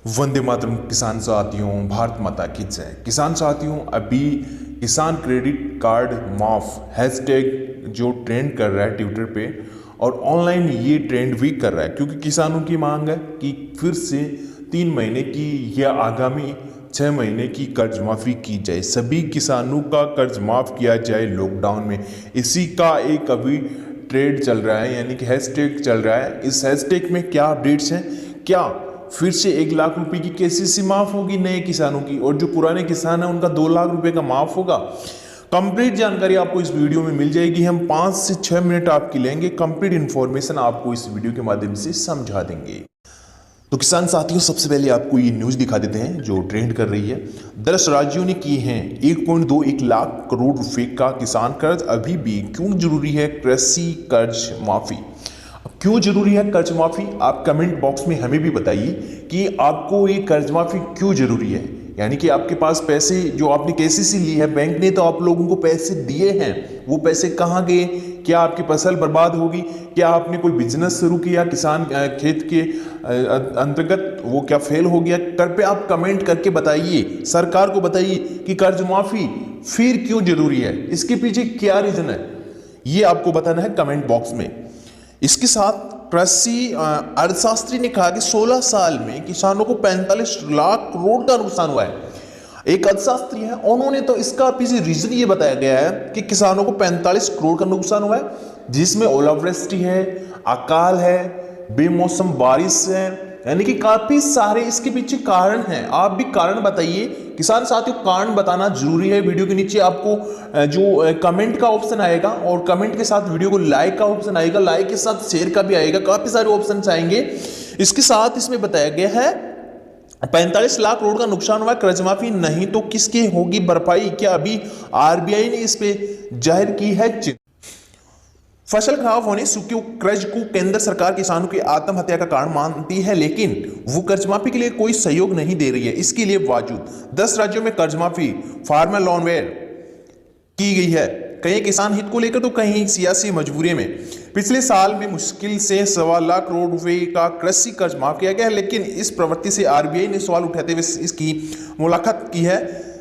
वंदे मातरम। किसान साथियों, भारत माता की जय। किसान साथियों, अभी किसान क्रेडिट कार्ड माफ हैशटैग जो ट्रेंड कर रहा है ट्विटर पे, और ऑनलाइन ये ट्रेंड भी कर रहा है क्योंकि किसानों की मांग है कि फिर से 3 महीने की या आगामी 6 महीने की कर्ज माफ़ी की जाए, सभी किसानों का कर्ज माफ़ किया जाए लॉकडाउन में। इसी का एक अभी ट्रेंड चल रहा है, यानी कि हैशटैग चल रहा है। इस हैशटैग में क्या अपडेट्स हैं, क्या फिर से 1 लाख रुपए की केसीसी माफ होगी नए किसानों की, और जो पुराने किसान हैं उनका 2 लाख रुपए का माफ होगा। कंप्लीट जानकारी आपको इस वीडियो में मिल जाएगी। हम 5 से 6 मिनट आपकी लेंगे, कंप्लीट इंफॉर्मेशन आपको इस वीडियो के माध्यम से समझा देंगे। तो किसान साथियों, सबसे पहले आपको ये न्यूज दिखा देते हैं जो ट्रेंड कर रही है। 10 राज्यों ने किए हैं 1.21 लाख करोड़ रुपए का किसान कर्ज। अभी भी क्यों जरूरी है कृषि कर्ज माफी? क्यों जरूरी है कर्ज माफी? आप कमेंट बॉक्स में हमें भी बताइए कि आपको ये कर्ज माफी क्यों जरूरी है। यानी कि आपके पास पैसे जो आपने केसीसी ली है, बैंक ने तो आप लोगों को पैसे दिए हैं, वो पैसे कहाँ गए? क्या आपकी फसल बर्बाद होगी? क्या आपने कोई बिजनेस शुरू किया किसान खेत के अंतर्गत, वो क्या फेल हो गया? कृपया आप कमेंट करके बताइए, सरकार को बताइए कि कर्ज माफी फिर क्यों जरूरी है, इसके पीछे क्या रीजन है, ये आपको बताना है कमेंट बॉक्स में। इसके साथ कृषि अर्थशास्त्री ने कहा कि 16 साल में किसानों को 45 लाख करोड़ का नुकसान हुआ है। एक अर्थशास्त्री है, उन्होंने तो इसका पीछे रीजन ये बताया गया है कि किसानों को 45 करोड़ का नुकसान हुआ है, जिसमें ओलावृष्टि है, अकाल है, बेमौसम बारिश है, यानी कि काफी सारे इसके पीछे कारण हैं। आप भी कारण बताइए किसान साथियों, कारण बताना जरूरी है। वीडियो के नीचे आपको जो कमेंट का ऑप्शन आएगा, और कमेंट के साथ वीडियो को लाइक का ऑप्शन आएगा, लाइक के साथ शेयर का भी आएगा, काफी सारे ऑप्शन आएंगे। इसके साथ इसमें बताया गया है 45 लाख करोड़ का नुकसान हुआ, कर्ज माफी नहीं तो किसकी होगी भरपाई? क्या अभी आरबीआई ने इस पे जाहिर की है चिंता? फसल खराब होने सूखे कर्ज को केंद्र सरकार किसानों की आत्महत्या का कारण मानती है, लेकिन वो कर्ज माफी के लिए कोई सहयोग नहीं दे रही है। इसके लिए बावजूद 10 राज्यों में कर्ज माफी फार्मर लोन वेयर की गई है, कहीं किसान हित को लेकर तो कहीं सियासी मजबूरी में। पिछले साल में मुश्किल से 1.25 लाख करोड़ रुपए का कृषि कर्ज माफ किया गया है, लेकिन इस प्रवृत्ति से आरबीआई ने सवाल उठाते हुए इसकी मुलाकात की है।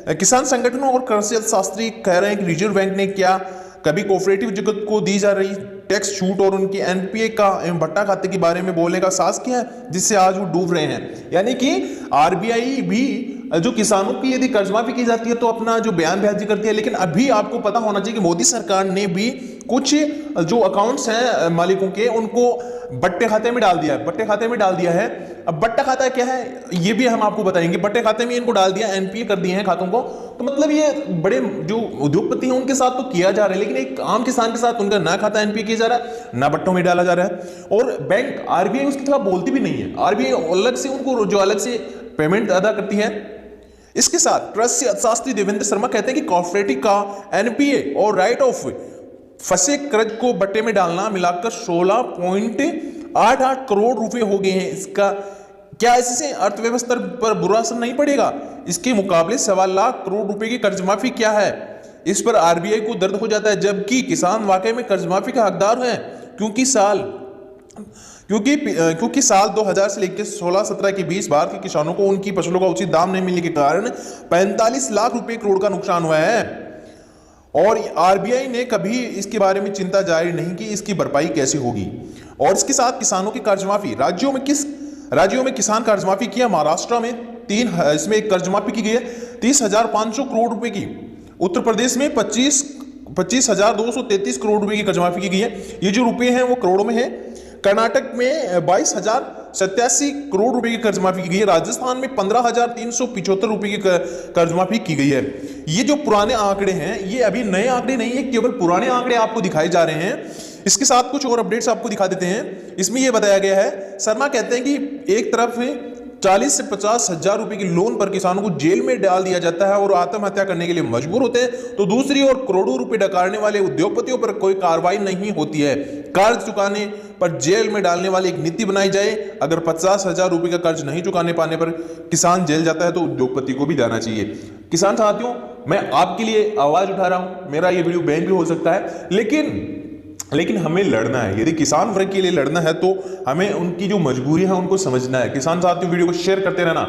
किसान संगठनों और कृषि अर्थशास्त्री कह रहे हैं कि रिजर्व बैंक ने क्या कभी कोऑपरेटिव जगत को दी जा रही टैक्स छूट और उनकी एनपीए का एवं भट्टा खाते के बारे में बोलने का साहस किया है, जिससे आज वो डूब रहे हैं। यानी कि आरबीआई भी जो किसानों की यदि कर्ज माफी की जाती है तो अपना जो बयानबाजी करती है, लेकिन अभी आपको पता होना चाहिए कि मोदी सरकार ने भी कुछ जो अकाउंट्स हैं मालिकों के, उनको बट्टे खाते में डाल दिया है। बट्टे खाते में डाल दिया है। अब बट्टा खाता क्या है ये भी हम आपको बताएंगे। बट्टे खाते में इनको डाल दिया, एनपीए कर दिए हैं खातों को। तो मतलब ये बड़े जो उद्योगपति हैं उनके साथ तो किया जा रहा है, लेकिन एक आम किसान के साथ उनका ना खाता एनपीए किया जा रहा है, ना बट्टों में डाला जा रहा है। और बैंक आरबीआई उसके खिलाफ बोलती भी नहीं है। आरबीआई अलग से उनको जो अलग से पेमेंट अदा करती है। इसके साथ कृषि अर्थशास्त्री देवेंद्र शर्मा कहते हैं कि कॉर्पोरेटिव का एनपीए और राइट ऑफ फंसे कर्ज को बट्टे में डालना मिलाकर 16.88 करोड़ रुपए हो गए हैं। इसका क्या इससे अर्थव्यवस्था पर बुरा असर नहीं पड़ेगा? इसके मुकाबले 1.25 लाख करोड़ रुपए की कर्ज माफी क्या है? इस पर आरबीआई को दर्द हो जाता है, जबकि किसान वाकई में कर्ज माफी का हकदार है, क्योंकि साल 2000 से लेकर 16-17 के बीच भारत के किसानों को उनकी फसलों का उचित दाम नहीं मिलने के कारण 45 लाख रुपए करोड़ का नुकसान हुआ है। और आरबीआई ने कभी इसके बारे में चिंता जाहिर नहीं की इसकी भरपाई कैसे होगी। और इसके साथ किसानों की कर्ज माफी, राज्यों में किसान कर्ज माफी किया। महाराष्ट्र में इसमें कर्ज माफी की गई है 30,500 करोड़ रुपए की। उत्तर प्रदेश में 25,233 करोड़ रुपए की कर्ज माफी की गई है। ये जो रुपए हैं वो करोड़ों में है। कर्नाटक में 22,087 करोड़ रुपए की कर्ज माफी की गई है। राजस्थान में 15,375 रुपए की कर्ज माफी की गई है। ये जो पुराने आंकड़े हैं, ये अभी नए आंकड़े नहीं है, केवल पुराने आंकड़े आपको दिखाए जा रहे हैं। इसके साथ कुछ और अपडेट्स आपको दिखा देते हैं। इसमें यह बताया गया है, शर्मा कहते हैं कि एक तरफ 40 से 50 हजार रुपए की लोन पर किसानों को जेल में डाल दिया जाता है और आत्महत्या करने के लिए मजबूर होते हैं, तो दूसरी ओर करोड़ों रुपए डकारने वाले उद्योगपतियों पर कोई कार्रवाई नहीं होती है। कर्ज चुकाने पर जेल में डालने वाली एक नीति बनाई जाए। अगर 50,000 रुपए का कर्ज नहीं चुकाने पाने पर किसान जेल जाता है तो उद्योगपति को भी जाना चाहिए। किसान साथियों, मैं आपके लिए आवाज उठा रहा हूं, मेरा ये वीडियो बैन भी हो सकता है, लेकिन लेकिन हमें लड़ना है। यदि किसान वर्ग के लिए लड़ना है तो हमें उनकी जो मजबूरी है उनको समझना है। किसान साथियों, वीडियो को शेयर करते रहना,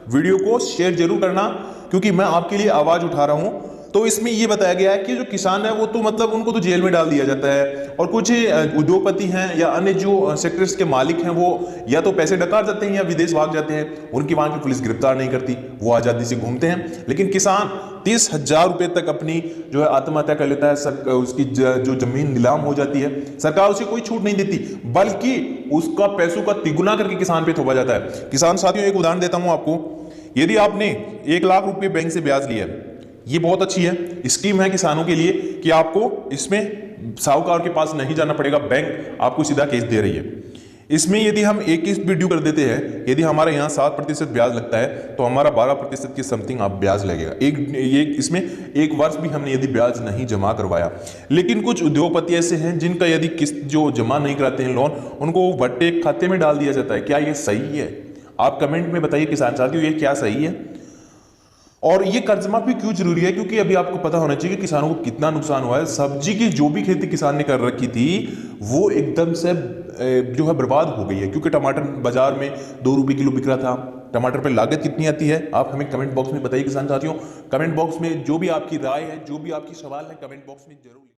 वीडियो को शेयर जरूर करना, क्योंकि मैं आपके लिए आवाज उठा रहा हूं। तो इसमें यह बताया गया है कि जो किसान है वो तो मतलब उनको तो जेल में डाल दिया जाता है, और कुछ उद्योगपति हैं या अन्य जो सेक्टर्स के मालिक हैं वो या तो पैसे डकार जाते हैं या विदेश भाग जाते हैं, उनकी वहां की पुलिस गिरफ्तार नहीं करती, वो आजादी से घूमते हैं। लेकिन किसान 30,000 रुपए तक अपनी जो है आत्महत्या कर लेता है, उसकी जो जमीन नीलाम हो जाती है, सरकार उसे कोई छूट नहीं देती, बल्कि उसका पैसों का तिगुना करके किसान पे थोपा जाता है। किसान साथियों, एक उदाहरण देता हूं आपको। यदि आपने 1 लाख रुपए बैंक से ब्याज लिया, ये बहुत अच्छी है स्कीम है किसानों के लिए कि आपको इसमें साहूकार के पास नहीं जाना पड़ेगा, बैंक आपको सीधा केस दे रही है। इसमें यदि हम एक किस्त भी ड्यू कर देते हैं, यदि हमारे यहाँ 7% ब्याज लगता है तो हमारा 12% के समथिंग आप ब्याज लगेगा। इसमें 1 वर्ष भी हमने यदि ब्याज नहीं जमा करवाया। लेकिन कुछ उद्योगपति ऐसे हैं जिनका यदि किस्त जो जमा नहीं कराते हैं लोन, उनको भट्टे खाते में डाल दिया जाता है। क्या ये सही है? आप कमेंट में बताइए किसान साथियों, ये क्या सही है? और ये कर्ज माफी क्यों जरूरी है? क्योंकि अभी आपको पता होना चाहिए कि किसानों को कितना नुकसान हुआ है। सब्जी की जो भी खेती किसान ने कर रखी थी वो एकदम से जो है बर्बाद हो गई है, क्योंकि टमाटर बाजार में 2 रुपये किलो बिक रहा था। टमाटर पर लागत कितनी आती है आप हमें कमेंट बॉक्स में बताइए किसान साथियों। कमेंट बॉक्स में जो भी आपकी राय है, जो भी आपकी सवाल है, कमेंट बॉक्स में जरूर